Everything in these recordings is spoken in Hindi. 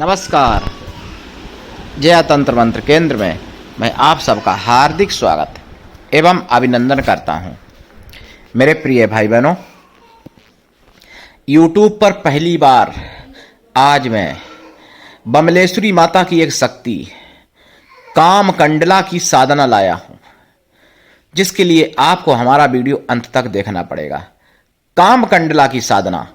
नमस्कार। जया तंत्र मंत्र केंद्र में मैं आप सबका हार्दिक स्वागत एवं अभिनंदन करता हूं। मेरे प्रिय भाई बहनों, YouTube पर पहली बार आज मैं बमलेश्वरी माता की एक शक्ति काम कंडला की साधना लाया हूं, जिसके लिए आपको हमारा वीडियो अंत तक देखना पड़ेगा। काम कंडला की साधना,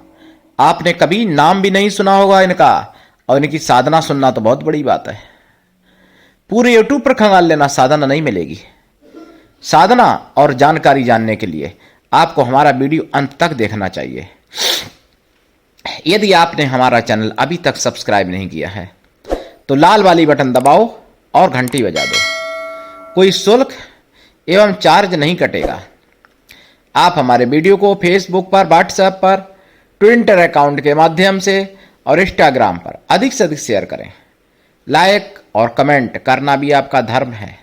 आपने कभी नाम भी नहीं सुना होगा इनका, और इनकी साधना सुनना तो बहुत बड़ी बात है। पूरे YouTube पर खंगाल लेना, साधना नहीं मिलेगी। साधना और जानकारी जानने के लिए आपको हमारा वीडियो अंत तक देखना चाहिए। यदि आपने हमारा चैनल अभी तक सब्सक्राइब नहीं किया है तो लाल वाली बटन दबाओ और घंटी बजा दो। कोई शुल्क एवं चार्ज नहीं कटेगा। आप हमारे वीडियो को फेसबुक पर, व्हाट्सएप पर, ट्विटर अकाउंट के माध्यम से और इंस्टाग्राम पर अधिक से अधिक शेयर करें। लाइक और कमेंट करना भी आपका धर्म है।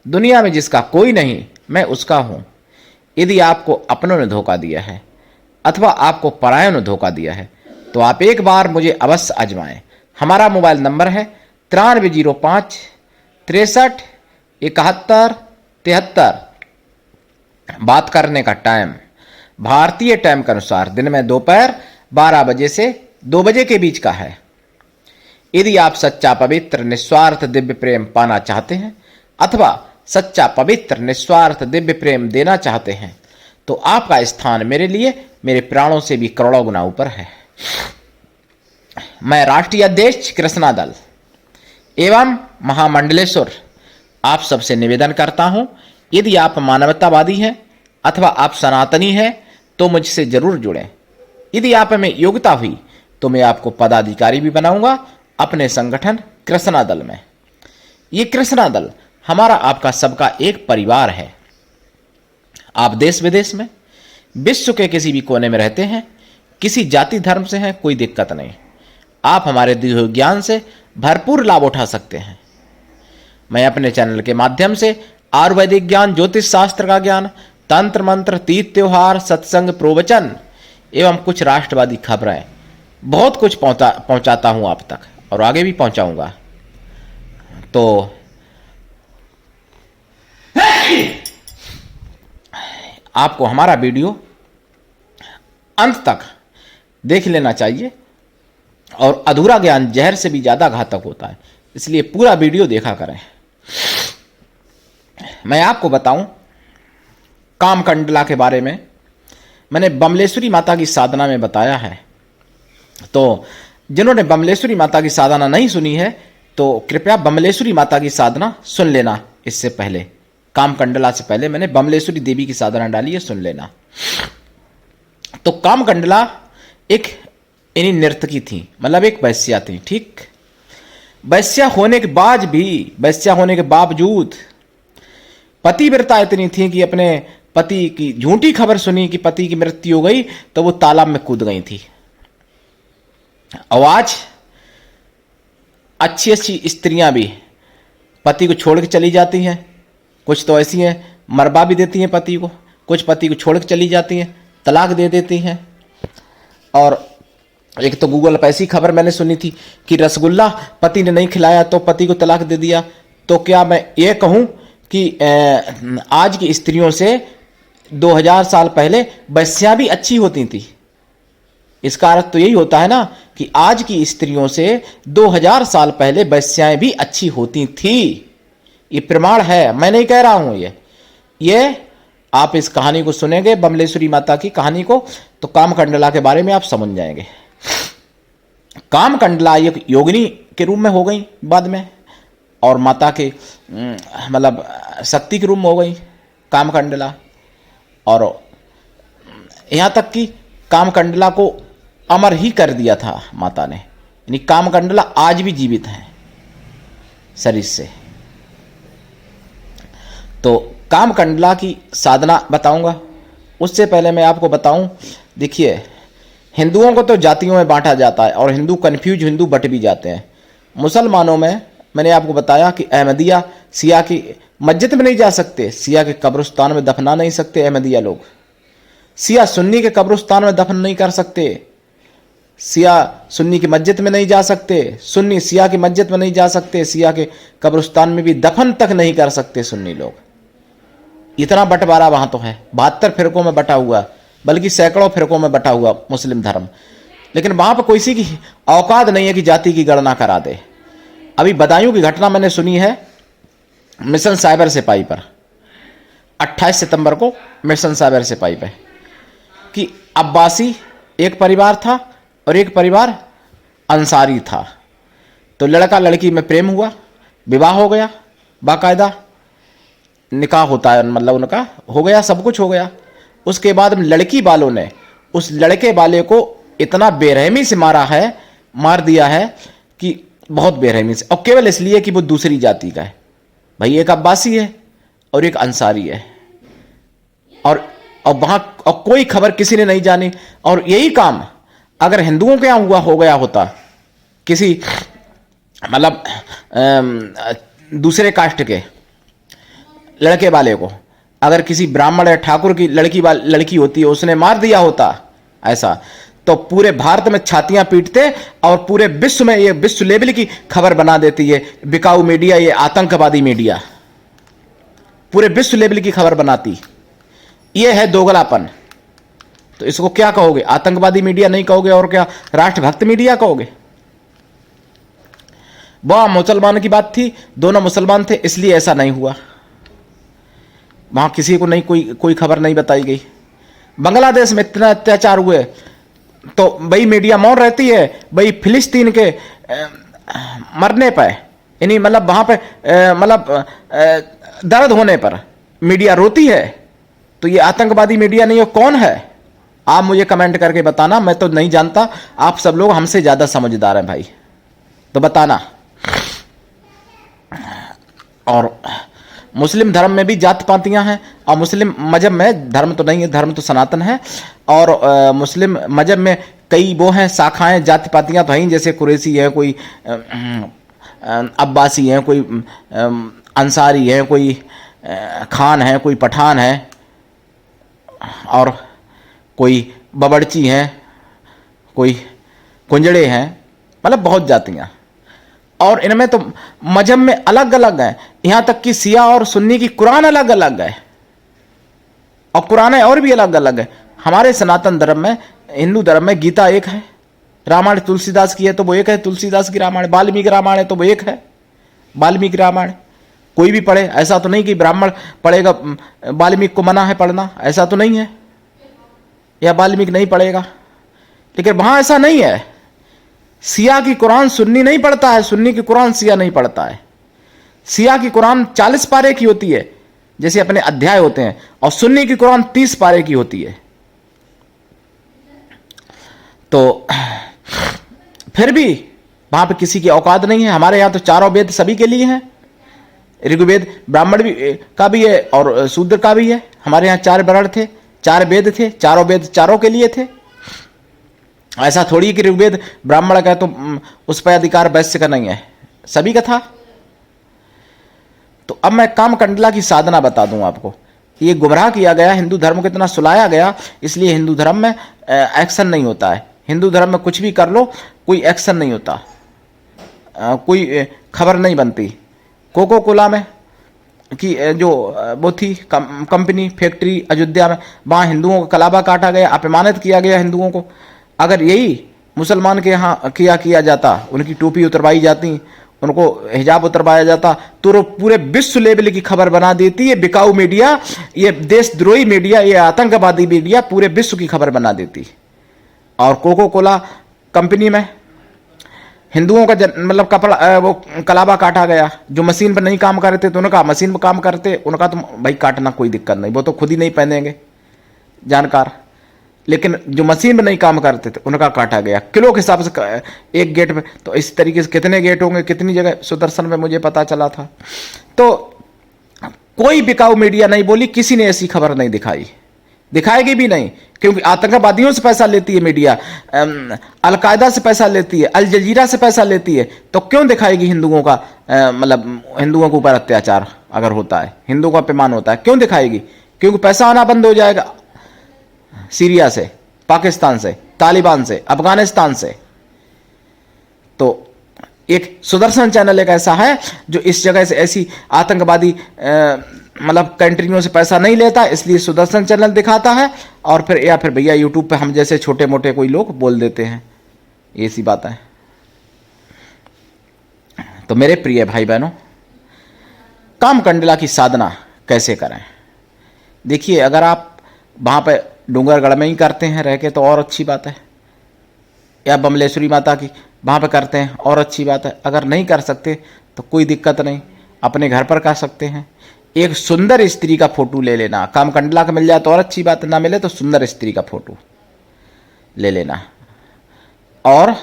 दुनिया में जिसका कोई नहीं, मैं उसका हूं। यदि आपको अपनों ने धोखा दिया है अथवा आपको परायों ने धोखा दिया है तो आप एक बार मुझे अवश्य आजमाएं। हमारा मोबाइल नंबर है 9305 63 71 73। बात करने का टाइम भारतीय टाइम के अनुसार दिन में दोपहर 12 बजे से 2 बजे के बीच का है। यदि आप सच्चा पवित्र निस्वार्थ दिव्य प्रेम पाना चाहते हैं अथवा सच्चा पवित्र निस्वार्थ दिव्य प्रेम देना चाहते हैं तो आपका स्थान मेरे लिए मेरे प्राणों से भी करोड़ों गुना ऊपर है। मैं राष्ट्रीय अध्यक्ष कृष्णा दल एवं महामंडलेश्वर आप सबसे निवेदन करता हूं, यदि आप मानवतावादी हैं अथवा आप सनातनी हैं तो मुझसे जरूर जुड़ें। यदि आप में योग्यता हुई तो मैं आपको पदाधिकारी भी बनाऊंगा अपने संगठन कृष्णा दल में। ये कृष्णा दल हमारा आपका सबका एक परिवार है। आप देश विदेश में, विश्व के किसी भी कोने में रहते हैं, किसी जाति धर्म से हैं, कोई दिक्कत नहीं। आप हमारे दिए हुए ज्ञान से भरपूर लाभ उठा सकते हैं। मैं अपने चैनल के माध्यम से आयुर्वेदिक ज्ञान, ज्योतिष शास्त्र का ज्ञान, तंत्र मंत्र, तीज त्योहार, सत्संग, प्रवचन एवं कुछ राष्ट्रवादी खबरें, बहुत कुछ पहुंचाता हूं आप तक और आगे भी पहुंचाऊंगा। तो आपको हमारा वीडियो अंत तक देख लेना चाहिए। और अधूरा ज्ञान जहर से भी ज्यादा घातक होता है, इसलिए पूरा वीडियो देखा करें। मैं आपको बताऊं काम कंडला के बारे में, मैंने बमलेश्वरी माता की साधना में बताया है। तो जिन्होंने बमलेश्वरी माता की साधना नहीं सुनी है तो कृपया बमलेश्वरी माता की साधना सुन लेना। इससे पहले, काम कंडला से पहले मैंने बमलेश्वरी देवी की साधना डाली है, सुन लेना। तो काम कंडला एक इन्हीं नर्तकी थी, मतलब एक वैश्या थी। ठीक, वैश्या होने के बावजूद पतिव्रता इतनी थी कि अपने पति की झूठी खबर सुनी कि पति की मृत्यु हो गई तो वो तालाब में कूद गई थी। आज अच्छी अच्छी स्त्रियां भी पति को छोड़ के चली जाती हैं। कुछ तो ऐसी हैं मरवा भी देती हैं पति को, कुछ पति को छोड़ के चली जाती हैं, तलाक दे देती हैं। और एक तो गूगल पर ऐसी खबर मैंने सुनी थी कि रसगुल्ला पति ने नहीं खिलाया तो पति को तलाक दे दिया। तो क्या मैं ये कहूं कि आज की स्त्रियों से 2000 साल पहले वैश्या भी अच्छी होती थी? इसका अर्थ तो यही होता है ना कि आज की स्त्रियों से 2000 साल पहले वैश्याएं भी अच्छी होती थी। ये प्रमाण है, मैं नहीं कह रहा हूं। ये आप इस कहानी को सुनेंगे, बमलेश्वरी माता की कहानी को, तो काम कंडला के बारे में आप समझ जाएंगे। काम कंडला एक योगिनी के रूप में हो गई बाद में, और माता के मतलब शक्ति के रूप में हो गई काम कंडला। और यहां तक कि काम कंडला को अमर ही कर दिया था माता ने। यानी काम कंडला आज भी जीवित है शरीर से। तो काम कंडला की साधना बताऊंगा। उससे पहले मैं आपको बताऊं, देखिए, हिंदुओं को तो जातियों में बांटा जाता है और हिंदू कन्फ्यूज, हिंदू बट भी जाते हैं। मुसलमानों में मैंने आपको बताया कि अहमदिया सिया की मस्जिद में नहीं जा सकते, सिया के कब्रिस्तान में दफना नहीं सकते अहमदिया लोग। सिया सुन्नी के कब्रिस्तान में दफन नहीं कर सकते। सिया सुन्नी की मस्जिद में नहीं जा सकते, सुन्नी सिया की मस्जिद में नहीं जा सकते, सिया के कब्रिस्तान में भी दफन तक नहीं कर सकते सुन्नी लोग। इतना बंटवारा वहां तो है, 72 फिरकों में बटा हुआ, बल्कि सैकड़ों फिरकों में बटा हुआ मुस्लिम धर्म। लेकिन वहां पर कोई सी की औकात नहीं है कि जाति की गणना करा दे। अभी बदायूं की घटना मैंने सुनी है मिशन साइबर सिपाही पर, 28 सितंबर को मिशन साइबर सिपाही पे, कि अब्बासी एक परिवार था और एक परिवार अंसारी था। तो लड़का लड़की में प्रेम हुआ, विवाह हो गया, बाकायदा निकाह होता है, मतलब उनका हो गया, सब कुछ हो गया। उसके बाद लड़की वालों ने उस लड़के वाले को इतना बेरहमी से मार दिया है कि बहुत बेरहमी से, और केवल इसलिए कि वो दूसरी जाति का है। भाई एक अब्बासी है और एक अंसारी है, और वहां और कोई खबर किसी ने नहीं जानी। और यही काम अगर हिंदुओं के यहां हो गया होता, किसी मतलब दूसरे कास्ट के लड़के वाले को, अगर किसी ब्राह्मण या ठाकुर की लड़की होती है, उसने मार दिया होता ऐसा, तो पूरे भारत में छातियां पीटते और पूरे विश्व में ये विश्व लेवल की खबर बना देती है बिकाऊ मीडिया, ये आतंकवादी मीडिया पूरे विश्व लेवल की खबर बनाती। ये है दोगलापन। तो इसको क्या कहोगे? आतंकवादी मीडिया नहीं कहोगे और क्या राष्ट्रभक्त मीडिया कहोगे? वह मुसलमान की बात थी, दोनों मुसलमान थे, इसलिए ऐसा नहीं हुआ। वहां किसी को नहीं कोई खबर नहीं बताई गई। बांग्लादेश में इतना अत्याचार हुए तो भाई मीडिया मौन रहती है। भाई फिलिस्तीन के मरने पर यानी मतलब वहां पे मतलब दर्द होने पर मीडिया रोती है, तो ये आतंकवादी मीडिया नहीं है, कौन है? आप मुझे कमेंट करके बताना, मैं तो नहीं जानता, आप सब लोग हमसे ज्यादा समझदार हैं भाई, तो बताना। और मुस्लिम धर्म में भी जात पातियां हैं, और मुस्लिम मजहब में धर्म तो नहीं है, धर्म तो सनातन है। और मुस्लिम मजहब में कई वो हैं शाखाएं, जाति पातियां तो हैं, जैसे कुरैशी है, कोई अब्बासी हैं, कोई अंसारी है, कोई खान है, कोई पठान है, और कोई बबड़ची हैं, कोई कुंजड़े हैं, मतलब बहुत जातियां। और इनमें तो मजहब में अलग अलग है, यहां तक कि सिया और सुन्नी की कुरान अलग अलग है, और कुरान और भी अलग अलग है। हमारे सनातन धर्म में, हिंदू धर्म में गीता एक है, रामायण तुलसीदास की है तो वो एक है, तुलसीदास की रामायण, वाल्मीकि रामायण है तो वो एक है, वाल्मीकि रामायण कोई भी पढ़े। ऐसा तो नहीं कि ब्राह्मण पढ़ेगा, वाल्मीकि को मना है पढ़ना, ऐसा तो नहीं है, या वाल्मीकि नहीं पढ़ेगा। लेकिन वहां ऐसा नहीं है। सिया की कुरान सुन्नी नहीं पढ़ता है, सुन्नी की कुरान सिया नहीं पढ़ता है। सिया की कुरान 40 पारे की होती है, जैसे अपने अध्याय होते हैं, और सुन्नी की कुरान 30 पारे की होती है। तो फिर भी वहां पे किसी की औकात नहीं है। हमारे यहां तो चारों वेद सभी के लिए हैं, ऋग्वेद ब्राह्मण भी का भी है और शूद्र का भी है। हमारे यहाँ 4 वर्ण थे, 4 वेद थे, चारों वेद चारों के लिए थे। ऐसा थोड़ी कि ऋग्वेद ब्राह्मण का है तो उस पर अधिकार वैश्य का नहीं है, सभी का था। तो अब मैं काम कंडला की साधना बता दूं आपको। ये गुमराह किया गया, हिंदू धर्म को इतना सुलाया गया, इसलिए हिंदू धर्म में एक्शन नहीं होता है। हिंदू धर्म में कुछ भी कर लो, कोई एक्शन नहीं होता, कोई खबर नहीं बनती। कोको कोला में कि जो वो थी कंपनी फैक्ट्री अयोध्या में, वहाँ हिंदुओं को कलाबा काटा गया, अपमानित किया गया हिंदुओं को। अगर यही मुसलमान के यहाँ किया जाता, उनकी टोपी उतरवाई जाती, उनको हिजाब उतरवाया जाता, तो पूरे विश्व लेवल की खबर बना देती है बिकाऊ मीडिया, ये देशद्रोही मीडिया, ये आतंकवादी मीडिया पूरे विश्व की खबर बना देती। और कोको कोला कंपनी में हिंदुओं का मतलब कपड़ा वो कलाबा काटा गया, जो मशीन पर नहीं काम कर रहे थे तो उनका मशीन पर काम करते, उनका तो भाई काटना कोई दिक्कत नहीं, वो तो खुद ही नहीं पहनेंगे जानकार। लेकिन जो मशीन में नहीं काम करते थे उनका काटा गया किलो के हिसाब से एक गेट में। तो इस तरीके से कितने गेट होंगे, कितनी जगह सुदर्शन में मुझे पता चला था। तो कोई बिकाऊ मीडिया नहीं बोली, किसी ने ऐसी खबर नहीं दिखाएगी भी नहीं, क्योंकि आतंकवादियों से पैसा लेती है मीडिया, अलकायदा से पैसा लेती है, अल जजीरा से पैसा लेती है। तो क्यों दिखाएगी हिंदुओं का मतलब हिंदुओं के ऊपर अत्याचार अगर होता है, हिंदुओं का अपमान होता है, क्यों दिखाएगी? क्योंकि पैसा आना बंद हो जाएगा सीरिया से, पाकिस्तान से। तालिबान से, अफगानिस्तान से। तो एक सुदर्शन चैनल एक ऐसा है जो इस जगह से ऐसी आतंकवादी मतलब कंट्रियों से पैसा नहीं लेता, इसलिए सुदर्शन चैनल दिखाता है। और फिर या फिर भैया यूट्यूब पे हम जैसे छोटे मोटे कोई लोग बोल देते हैं, ये सी बात है। तो मेरे प्रिय भाई बहनों, काम कंडला की साधना कैसे करें? देखिए, अगर आप वहाँ पे डूंगरगढ़ में ही करते हैं रह के तो और अच्छी बात है, या बमलेश्वरी माता की वहाँ पे करते हैं और अच्छी बात है। अगर नहीं कर सकते तो कोई दिक्कत नहीं, अपने घर पर कर सकते हैं। एक सुंदर स्त्री का फोटो ले लेना, काम कंडला का मिल जाए तो और अच्छी बात है, ना मिले तो सुंदर स्त्री का फोटो ले लेना। और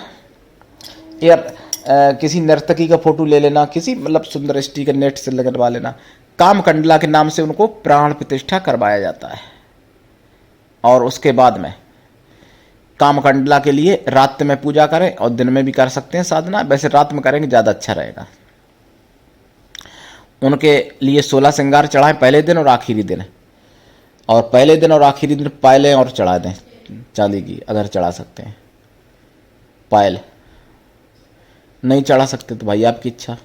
यार किसी नर्तकी का फोटो ले लेना, किसी मतलब सुंदर स्त्री का नेट से लगवा लेना। काम कंडला के नाम से उनको प्राण प्रतिष्ठा करवाया जाता है। और उसके बाद में काम कंडला के लिए रात में पूजा करें और दिन में भी कर सकते हैं साधना। वैसे रात में करेंगे ज़्यादा अच्छा रहेगा। उनके लिए 16 श्रृंगार चढ़ाएं पहले दिन और आखिरी दिन, और पहले दिन और आखिरी दिन पायलें और चढ़ा दें चांदी की, अगर चढ़ा सकते हैं। पायल नहीं चढ़ा सकते तो भाई आपकी इच्छा।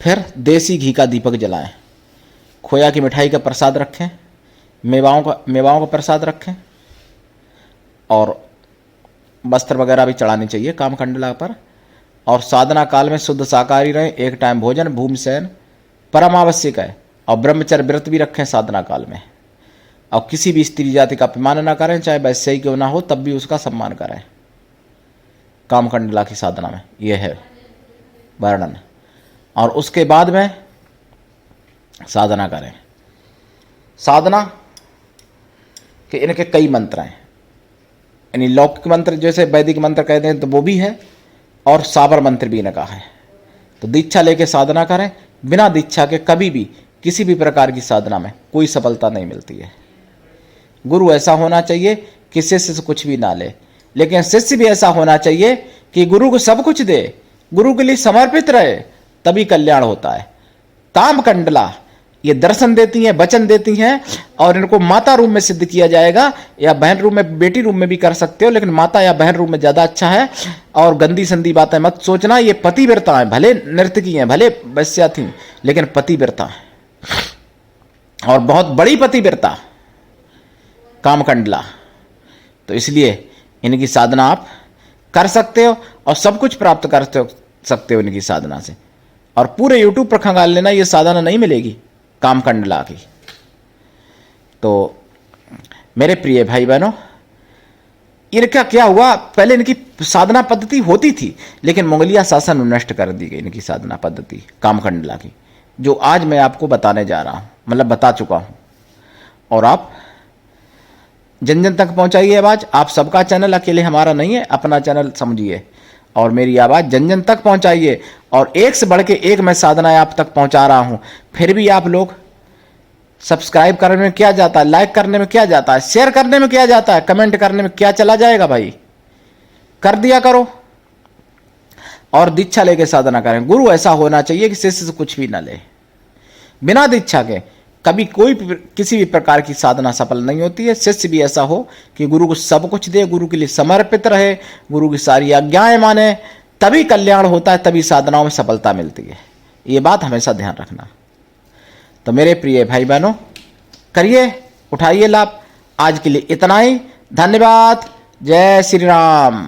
फिर देसी घी का दीपक जलाएं, खोया की मिठाई का प्रसाद रखें, मेवाओं का प्रसाद रखें, और वस्त्र वगैरह भी चढ़ानी चाहिए काम कंडला पर। और साधना काल में शुद्ध शाकाहारी रहें, एक टाइम भोजन, भूमि शयन परम आवश्यक है। और ब्रह्मचर्य व्रत भी रखें साधना काल में। और किसी भी स्त्री जाति का अपमान न करें, चाहे वैसे ही क्यों ना हो, तब भी उसका सम्मान करें। काम कंडला की साधना में यह है वर्णन। और उसके बाद में साधना करें। साधना के इनके कई मंत्र हैं, यानी लौकिक मंत्र जैसे वैदिक मंत्र कहते हैं तो वो भी है, और साबर मंत्र भी इनका है। तो दीक्षा लेके साधना करें। बिना दीक्षा के कभी भी किसी भी प्रकार की साधना में कोई सफलता नहीं मिलती है। गुरु ऐसा होना चाहिए कि शिष्य से कुछ भी ना ले, लेकिन शिष्य भी ऐसा होना चाहिए कि गुरु को सब कुछ दे, गुरु के लिए समर्पित रहे, तभी कल्याण होता है। काम कंडला ये दर्शन देती हैं, वचन देती हैं, और इनको माता रूप में सिद्ध किया जाएगा, या बहन रूप में, बेटी रूप में भी कर सकते हो, लेकिन माता या बहन रूप में ज़्यादा अच्छा है। और गंदी संदी बातें मत सोचना, ये पतिव्रता है, भले नर्तकी हैं, भले वैश्या थी, लेकिन पतिव्रता है, और बहुत बड़ी पतिव्रता काम कंडला। तो इसलिए इनकी साधना आप कर सकते हो और सब कुछ प्राप्त कर सकते हो इनकी साधना से। और पूरे यूट्यूब पर खंगाल लेना, ये साधना नहीं मिलेगी काम कंडला की। तो मेरे प्रिय भाई बहनों, इनका क्या हुआ, पहले इनकी साधना पद्धति होती थी, लेकिन मुगलिया शासन ने नष्ट कर दी गई इनकी साधना पद्धति काम कंडला की, जो आज मैं आपको बताने जा रहा हूं, मतलब बता चुका हूं। और आप जन जन तक पहुंचाइए आवाज। आप सबका चैनल, अकेले हमारा नहीं है, अपना चैनल समझिए, और मेरी आवाज़ जन जन तक पहुंचाइए। और एक से बढ़ के एक मैं साधनाएं आप तक पहुंचा रहा हूं, फिर भी आप लोग सब्सक्राइब करने में क्या जाता है, लाइक करने में क्या जाता है, शेयर करने में क्या जाता है, कमेंट करने में क्या चला जाएगा भाई, कर दिया करो। और दीक्षा लेके साधना करें। गुरु ऐसा होना चाहिए कि शिष्य से कुछ भी ना ले। बिना दीक्षा के कभी कोई किसी भी प्रकार की साधना सफल नहीं होती है। शिष्य भी ऐसा हो कि गुरु को सब कुछ दे, गुरु के लिए समर्पित रहे, गुरु की सारी आज्ञाएं माने, तभी कल्याण होता है, तभी साधनाओं में सफलता मिलती है। ये बात हमेशा ध्यान रखना। तो मेरे प्रिय भाई बहनों, करिए, उठाइए लाभ। आज के लिए इतना ही। धन्यवाद। जय श्री राम।